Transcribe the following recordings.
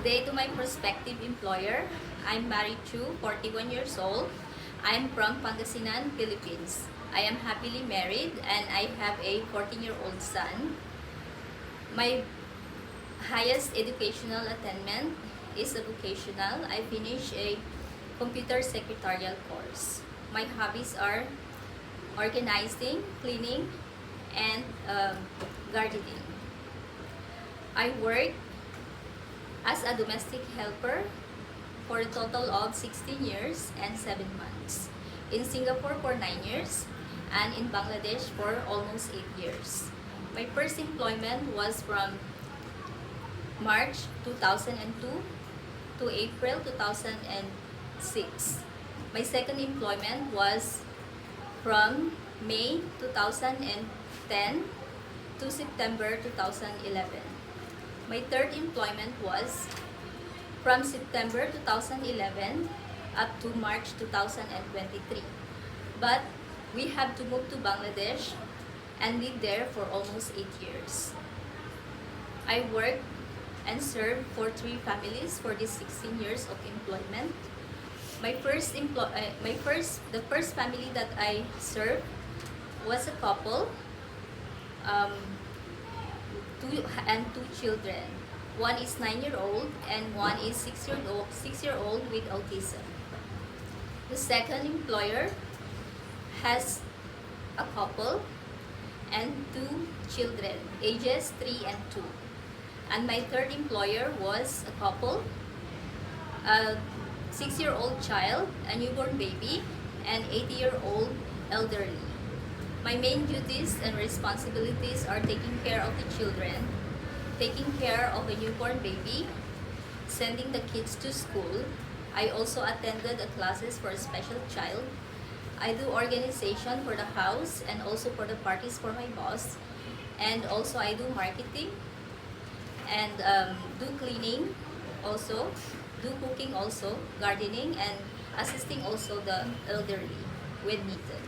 day to my prospective employer. I'm married to 41 years old. I'm from Pangasinan, Philippines. I am happily married and I have a 14-year-old son. My highest educational attainment is a vocational. I finished a computer secretarial course. My hobbies are organizing, cleaning, and gardening. I work as a domestic helper for a total of 16 years and 7 months. In Singapore for 9 years and in Bangladesh for almost 8 years. My first employment was from March 2002 to April 2006. My second employment was from May 2010 to September 2011. My third employment was from September 2011 up to March 2023. But we have to move to Bangladesh and live there for almost 8 years. I worked and served for 3 families for these 16 years of employment. The first family that I served was a couple, 2 children. One is 9-year-old and one is 6-year-old with autism. The second employer has a couple and 2 children, ages 3 and 2. And my third employer was a couple, a 6-year-old child, a newborn baby, and 80-year-old elderly. My main duties and responsibilities are taking care of the children, taking care of a newborn baby, sending the kids to school. I also attended the classes for a special child. I do organization for the house and also for the parties for my boss. And also I do marketing and do cleaning also, do cooking also, gardening, and assisting also the elderly when needed.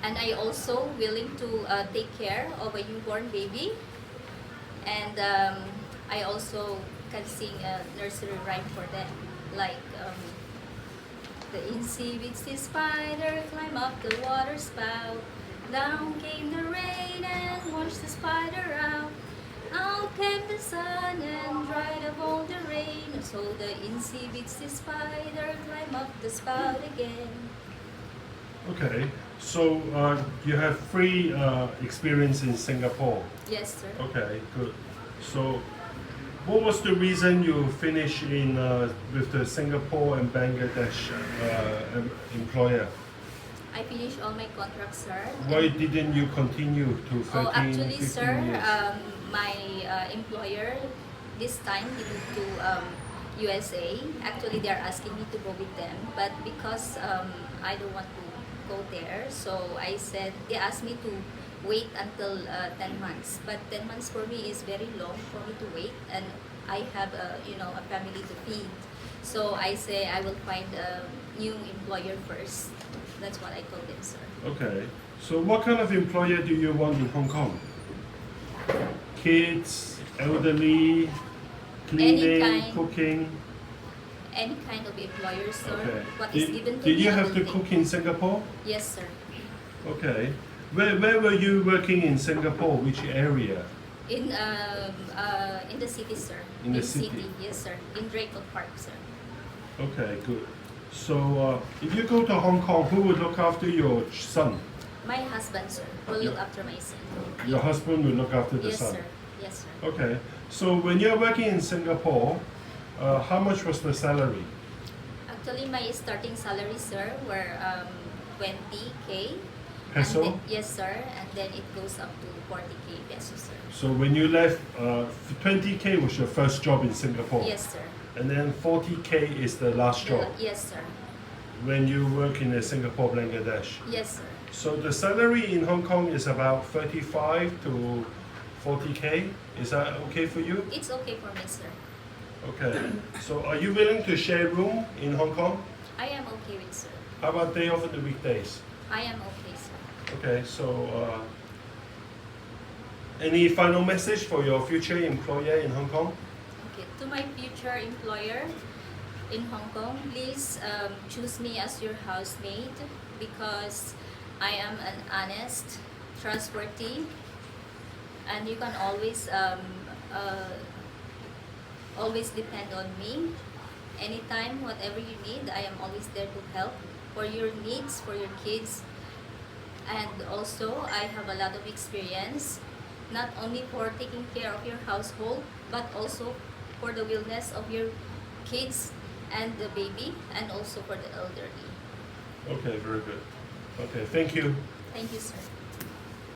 And I also willing to take care of a newborn baby, and I also can sing a nursery rhyme for them, like the insea bitsy spider climb up the water spout. Down came the rain and washed the spider out. Out came the sun and dried up all the rain. So the insea bitsy spider climb up the spout again. Okay, so you have 3 experience in Singapore. Yes, sir. Okay, good. So, what was the reason you finished in with the Singapore and Bangladesh employer? I finished all my contracts, sir. Why didn't you continue to 13, Actually, 15 sir, years? my employer this time he moved to USA. Actually, they are asking me to go with them, but because I don't want to go there, so I said they asked me to wait until 10 months. But 10 months for me is very long for me to wait, and I have a family to feed. So I say I will find a new employer first. That's what I told them, sir. Okay, so what kind of employer do you want in Hong Kong? Kids, elderly, cleaning, kind. cooking? Any kind of employer, sir. Okay. What is given to Did me, you I have will to take. cook in Singapore? Yes, sir. Okay. Where were you working in Singapore? Which area? In the city, sir. In the city? Yes, sir. In Draycott Park, sir. Okay, good. So, if you go to Hong Kong, who would look after your son? My husband, sir, will look after my son. Your husband will look after the Yes, son. sir. Yes, sir. Okay. So, when you're working in Singapore, how much was the salary? Actually, my starting salary, sir, were 20K. Peso? And then, yes, sir. And then it goes up to 40K pesos, sir. So, when you left, 20K was your first job in Singapore. Yes, sir. And then 40K is the last job Yes, sir. when you work in Singapore, Bangladesh. Yes, sir. So the salary in Hong Kong is about 35 to 40K. Is that okay for you? It's okay for me, sir. Okay. So are you willing to share room in Hong Kong? I am okay with, sir. How about day off in the weekdays? I am okay, sir. Okay, so Any final message for your future employer in Hong Kong? Okay, to my future employer in Hong Kong, please choose me as your housemate because I am an honest, trustworthy, and you can always depend on me. Anytime, whatever you need, I am always there to help for your needs, for your kids. And also, I have a lot of experience, not only for taking care of your household, but also for the wellness of your kids and the baby, and also for the elderly. Okay, very good. Okay, thank you. Thank you, sir.